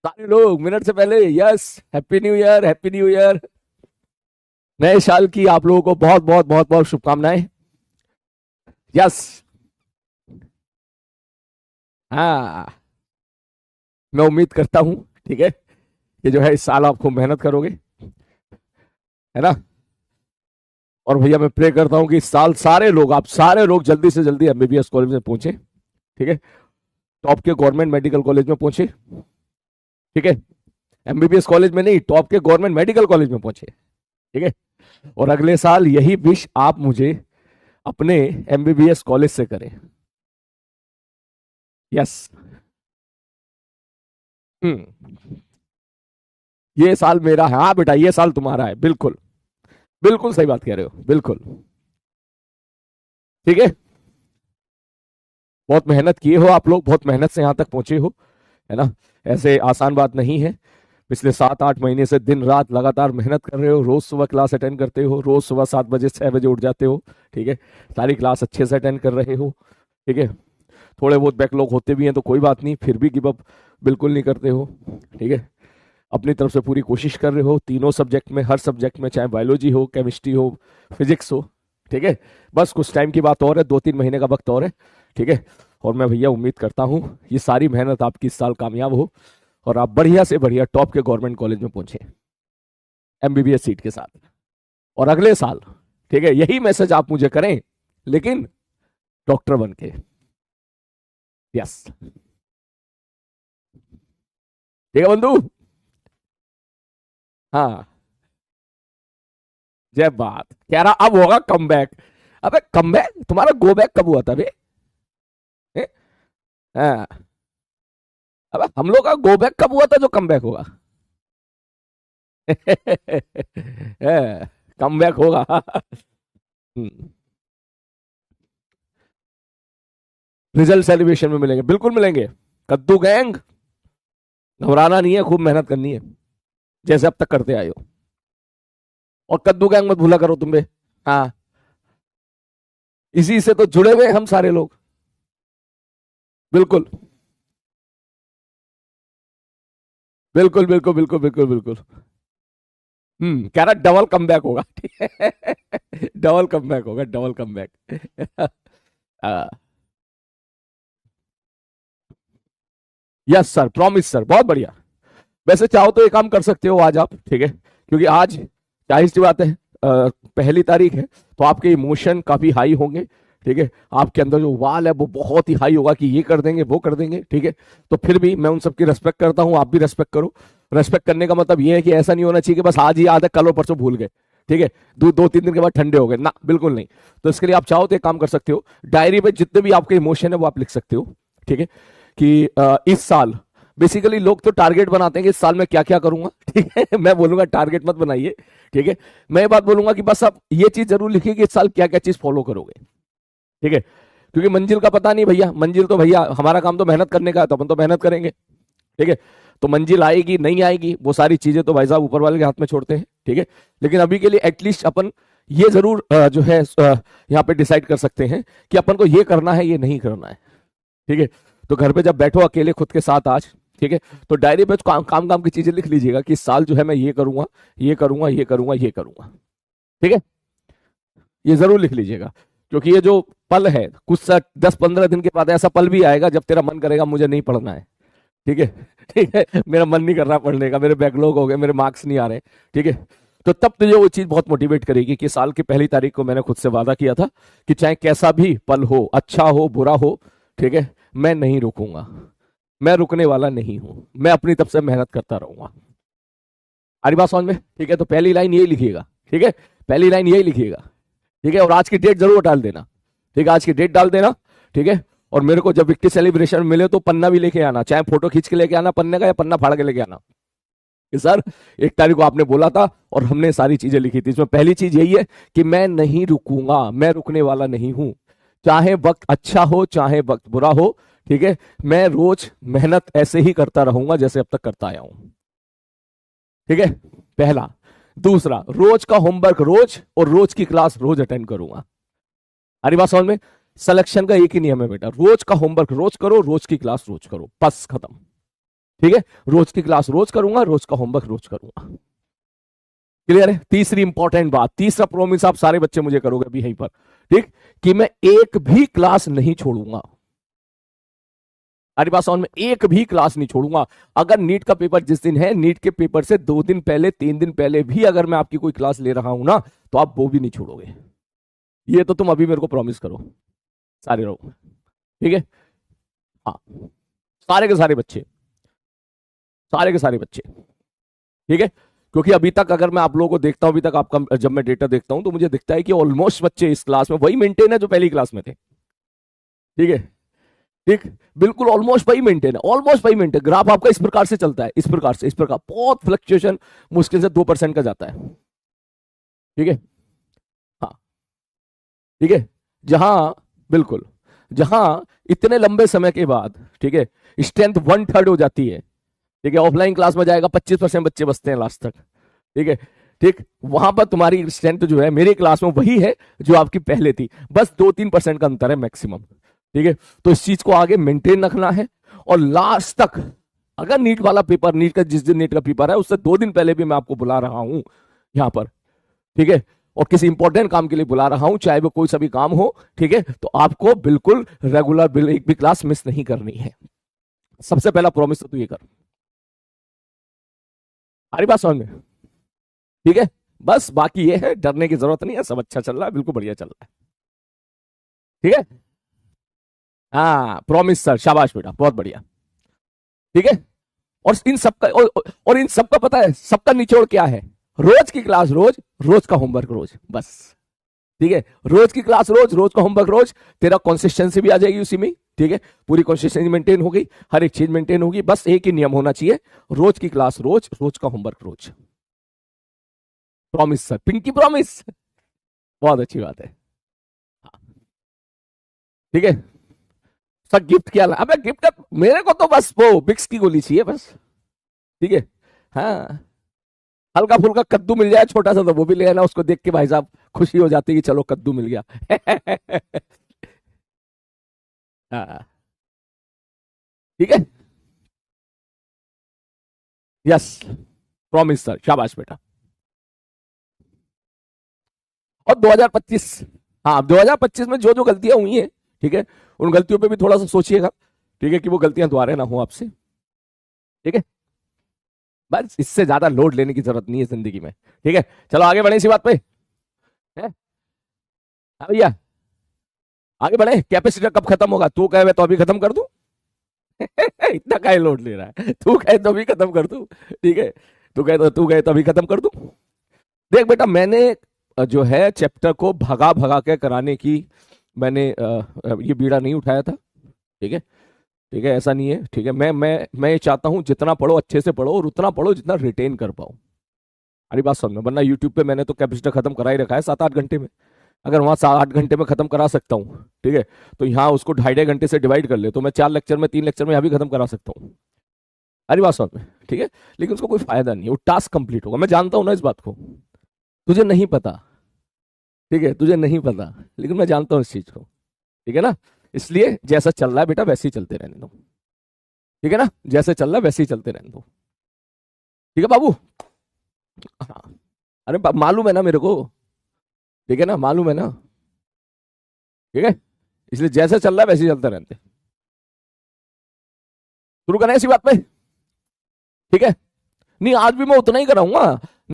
सारे लोग मिनट से पहले yes, happy new year, happy new year. नए साल की आप लोगों को बहुत बहुत बहुत बहुत शुभकामनाएं। यस। हाँ, मैं उम्मीद करता हूं, ठीक है, कि जो है इस साल आप खूब मेहनत करोगे, है ना। और भैया मैं प्रे करता हूं कि इस साल सारे लोग, आप सारे लोग जल्दी से जल्दी एमबीबीएस कॉलेज में पहुंचे, ठीक है। टॉप के गवर्नमेंट मेडिकल कॉलेज में पहुंचे, ठीक है। एमबीबीएस कॉलेज में नहीं, टॉप के गवर्नमेंट मेडिकल कॉलेज में पहुंचे, ठीक है। और अगले साल यही विश आप मुझे अपने एमबीबीएस कॉलेज से करें। यस। हम्म। ये साल मेरा है, हाँ बेटा, ये साल तुम्हारा है, बिल्कुल। बिल्कुल सही बात कह रहे हो, बिल्कुल। ठीक है। बहुत मेहनत किए हो आप लोग, बहुत मेहनत से यहां तक पहुंचे हो, है ना। ऐसे आसान बात नहीं है। पिछले 7-8 महीने से दिन रात लगातार मेहनत कर रहे हो, रोज सुबह क्लास अटेंड करते हो, रोज सुबह 7 बजे 6 बजे उठ जाते हो, ठीक है। सारी क्लास अच्छे से अटेंड कर रहे हो, ठीक है। थोड़े बहुत बैकलॉग होते भी हैं तो कोई बात नहीं, फिर भी गिव अप बिल्कुल नहीं करते हो, ठीक है। अपनी तरफ से पूरी कोशिश कर रहे हो तीनों सब्जेक्ट में, हर सब्जेक्ट में, चाहे बायोलॉजी हो, केमिस्ट्री हो, फिजिक्स हो, ठीक है। बस कुछ टाइम की बात और है, 2-3 महीने का वक्त और है, ठीक है। और मैं भैया उम्मीद करता हूँ ये सारी मेहनत आपकी इस साल कामयाब हो और आप बढ़िया से बढ़िया टॉप के गवर्नमेंट कॉलेज में पहुंचे एमबीबीएस सीट के साथ। और अगले साल, ठीक है, यही मैसेज आप मुझे करें, लेकिन डॉक्टर बन के। यस। ठीक है बंधु। हाँ। जय बात कह रहा, अब होगा कम बैक। अबे कम बैक तुम्हारा, गो बैक कब हुआ था बे? ए? हाँ। अबे हम लोग का गो बैक कब हुआ था जो कम बैक होगा? कम बैक होगा। रिजल्ट सेलिब्रेशन में मिलेंगे, बिल्कुल मिलेंगे। कद्दू गैंग, घबराना नहीं है, खूब मेहनत करनी है, जैसे अब तक करते आए हो। और कद्दू गैंग मत भूला करो तुम बे। हाँ। इसी से तो जुड़े हुए हम सारे लोग। बिल्कुल बिल्कुल बिल्कुल बिल्कुल बिल्कुल बिल्कुल। कह रहा डबल कम बैक होगा। ठीक है। डबल कम बैक होगा, double come back. Yes sir, promise sir, बहुत बढ़िया। वैसे चाहो तो एक काम कर सकते हो आज आप, ठीक है, क्योंकि आज जाहिर सी बात है, पहली तारीख है, तो आपके इमोशन काफी हाई होंगे, ठीक है। आपके अंदर जो वाल है वो बहुत ही हाई होगा कि ये कर देंगे वो कर देंगे, ठीक है। तो फिर भी मैं उन सबकी रेस्पेक्ट करता हूँ, आप भी रेस्पेक्ट करो। रेस्पेक्ट करने का मतलब ये है कि ऐसा नहीं होना चाहिए कि बस आज ही याद है, कल और परसों भूल गए, ठीक है। 2-3 दिन के बाद ठंडे हो गए ना, बिल्कुल नहीं। तो इसके लिए आप चाहो तो एक काम कर सकते हो, डायरी पे जितने भी आपके इमोशन है वो आप लिख सकते हो, ठीक है। कि इस साल बेसिकली लोग तो टारगेट बनाते हैं कि इस साल में क्या क्या करूंगा, ठीक है। मैं बोलूंगा टारगेट मत बनाइए, ठीक है। मैं ये बात बोलूंगा कि बस आप ये चीज जरूर लिखिए कि इस साल क्या क्या चीज फॉलो करोगे, ठीक है। क्योंकि मंजिल का पता नहीं भैया, मंजिल तो भैया हमारा काम तो मेहनत करने का है, तो अपन तो मेहनत करेंगे, ठीक है। तो मंजिल आएगी नहीं आएगी वो सारी चीजें तो भाई साहब ऊपर वाले के हाथ में छोड़ते हैं, ठीक है। लेकिन अभी के लिए एटलीस्ट अपन ये जरूर जो है यहाँ पे डिसाइड कर सकते हैं कि अपन को ये करना है, ये नहीं करना है, ठीक है। तो घर पे जब बैठो अकेले खुद के साथ आज, ठीक है, तो डायरी पे काम काम काम की चीजें लिख लीजिएगा कि इस साल जो है मैं ये करूंगा, ये करूंगा, ये करूंगा, ये करूंगा, ठीक है। ये जरूर लिख लीजिएगा, क्योंकि ये जो पल है, कुछ 10-15 दिन के बाद ऐसा पल भी आएगा जब तेरा मन करेगा मुझे नहीं पढ़ना है, ठीक है। ठीक है, मेरा मन नहीं कर रहा पढ़ने का, मेरे बैकलॉग हो गए, मेरे मार्क्स नहीं आ रहे, ठीक है। तो तब तुझे वो चीज बहुत मोटिवेट करेगी कि साल की पहली तारीख को मैंने खुद से वादा किया था कि चाहे कैसा भी पल हो, अच्छा हो बुरा हो, ठीक है, मैं नहीं रुकूंगा, मैं रुकने वाला नहीं हूं, मैं अपनी तरफ से मेहनत करता रहूंगा। हमारी बात समझ में, ठीक है। तो पहली लाइन यही लिखिएगा, ठीक है, पहली लाइन यही लिखिएगा, ठीक है। और आज की डेट जरूर डाल देना, ठीक है, आज की डेट डाल देना, ठीक है। और मेरे को जब विक्ट्री सेलिब्रेशन मिले तो पन्ना भी लेके आना, चाहे फोटो खींच के लेके आना पन्ने का, या पन्ना फाड़ के लेके आना कि सर 1 तारीख को आपने बोला था और हमने सारी चीजें लिखी थी। इसमें पहली चीज यही है कि मैं नहीं रुकूंगा, मैं रुकने वाला नहीं हूं, चाहे वक्त अच्छा हो चाहे वक्त बुरा हो, ठीक है। मैं रोज मेहनत ऐसे ही करता रहूंगा जैसे अब तक करता आया हूं, ठीक है, पहला। दूसरा, रोज का होमवर्क रोज और रोज की क्लास रोज अटेंड करूंगा। हरी बात समझ में। सिलेक्शन का एक ही नियम है बेटा, रोज का होमवर्क रोज करो, रोज की क्लास रोज करो, बस खत्म, ठीक है, रोज की क्लास रोज करूंगा, रोज का होमवर्क रोज करूंगा। क्लियर है? तीसरी इंपॉर्टेंट बात, तीसरा प्रॉमिस आप सारे बच्चे मुझे करोगे अभी यहीं पर, ठीक, कि मैं एक भी क्लास नहीं छोड़ूंगा। हमारी बात समझ में, एक भी क्लास नहीं छोड़ूंगा। अगर नीट का पेपर जिस दिन है, नीट के पेपर से 2 दिन पहले 3 दिन पहले भी अगर मैं आपकी कोई क्लास ले रहा हूं ना, तो आप वो भी नहीं छोड़ोगे। ये तो तुम अभी मेरे को प्रॉमिस करो सारे लोग, ठीक है? हाँ, सारे के सारे बच्चे, सारे के सारे बच्चे, ठीक है? क्योंकि अभी तक अगर मैं आप लोगों को देखता हूं, अभी तक आपका जब मैं डेटा देखता हूं तो मुझे दिखता है कि ऑलमोस्ट बच्चे इस क्लास में वही मेंटेन है जो पहली क्लास में थे। ठीक है, ठीक, बिल्कुल ऑलमोस्ट वही मेंटेन है, ऑलमोस्ट वही मेंटेन। ग्राफ आपका इस प्रकार से चलता है, इस प्रकार से, इस प्रकार, बहुत फ्लक्चुएशन मुश्किल से 2% का जाता है। ठीक है, हाँ, ठीक है, जहां, बिल्कुल, जहां इतने लंबे समय के बाद, ठीक है, स्ट्रेंथ 1/3 हो जाती है। ठीक है, ऑफलाइन क्लास में जाएगा 25% बच्चे बचते हैं लास्ट तक। ठीक है, ठीक, वहां पर तुम्हारी स्ट्रेंथ जो है मेरी क्लास में वही है जो आपकी पहले थी, बस 2-3% का अंतर है मैक्सिमम। ठीक है, तो इस चीज को आगे मेंटेन रखना है, और लास्ट तक, अगर नीट वाला पेपर, नीट का जिस दिन नीट का पेपर है उससे 2 दिन पहले भी मैं आपको बुला रहा हूं यहां पर, ठीक है, और किसी इंपॉर्टेंट काम के लिए बुला रहा हूं, चाहे वो कोई सा भी काम हो, ठीक है, तो आपको बिल्कुल रेगुलर एक भी क्लास मिस नहीं करनी है। सबसे पहला प्रॉमिस तो तू ये कर। हमारी बात समझ में? ठीक है, बस बाकी ये है, डरने की जरूरत नहीं है, सब अच्छा चल रहा है, बिल्कुल बढ़िया चल रहा है। ठीक है, हाँ, प्रॉमिस सर, शाबाश बेटा, बहुत बढ़िया। ठीक है, और इन सबका, और इन सबका पता है, सबका निचोड़ क्या है? रोज की क्लास रोज, रोज का होमवर्क रोज, बस। ठीक है, रोज की क्लास रोज, रोज का होमवर्क रोज, तेरा कंसिस्टेंसी भी आ जाएगी उसी में। ठीक है, पूरी कंसिस्टेंसी मेंटेन हो गई, हर एक चीज मेंटेन होगी, बस एक ही नियम होना चाहिए, रोज की क्लास रोज, रोज का होमवर्क रोज। प्रॉमिस सर, पिंकी प्रॉमिस, बहुत अच्छी बात है। ठीक है, सर गिफ्ट क्या ला? अबे गिफ्ट मेरे को तो बस वो बिक्स की गोली चाहिए बस। ठीक है, हाँ, हल्का फुल्का कद्दू मिल जाए छोटा सा तो वो भी ले आना, उसको देख के भाई साहब खुशी हो जाती है कि चलो कद्दू मिल गया। हाँ, ठीक है, यस, प्रॉमिस सर, शाबाश बेटा। और 2025, हाँ, 2025 में जो जो गलतियां हुई हैं, ठीक है, उन गलतियों पे भी थोड़ा सा सोचिएगा, ठीक है, कि वो गलतियां दोबारा ना हो आपसे। ठीक है, बस इससे ज्यादा लोड लेने की जरूरत नहीं है जिंदगी में। ठीक है, चलो आगे बढ़े इसी बात पे, है? हाँ भैया, आगे बढ़े। कैपेसिटर कब खत्म होगा? तू कहे मैं तो अभी खत्म कर दूं। इतना काहे लोड ले रहा है? तू कहे तो अभी खत्म कर दूं, ठीक है, तू कहे तो अभी खत्म कर दूं। देख बेटा, मैंने जो है चैप्टर को भगा भगा के कराने की, मैंने ये बीड़ा नहीं उठाया था। ठीक है, ठीक है, ऐसा नहीं है। ठीक है, मैं ये चाहता हूं जितना पढ़ो अच्छे से पढ़ो, और उतना पढ़ो जितना रिटेन कर पाओ। अरे बात समझ में, वरना यूट्यूब पे मैंने तो कैपेसिटर खत्म करा ही रखा है 7-8 घंटे में। अगर वहां 7-8 घंटे में खत्म करा सकता हूँ, ठीक है, तो यहाँ उसको 2.5-2.5 घंटे से डिवाइड कर ले, तो मैं 4 लेक्चर में, 3 लेक्चर में यहाँ भी खत्म करा सकता हूँ। अरे बात समझ में, ठीक है, लेकिन उसको कोई फायदा नहीं है, वो टास्क कंप्लीट होगा, मैं जानता हूँ ना इस बात को। तुझे नहीं पता, ठीक है, तुझे नहीं पता, लेकिन मैं जानता हूँ इस चीज को। ठीक है ना, इसलिए जैसा चल रहा है बेटा वैसे ही चलते रहने दो। ठीक है ना, जैसे चल रहा है वैसे ही चलते रहने दो। ठीक है बाबू? हाँ, अरे मालूम है ना मेरे को, ठीक है ना, मालूम है ना। ठीक है, इसलिए जैसे चल रहा है वैसे ही चलते रहते। शुरू करें इसी बात पे? ठीक है, नहीं आज भी मैं उतना ही कराऊंगा।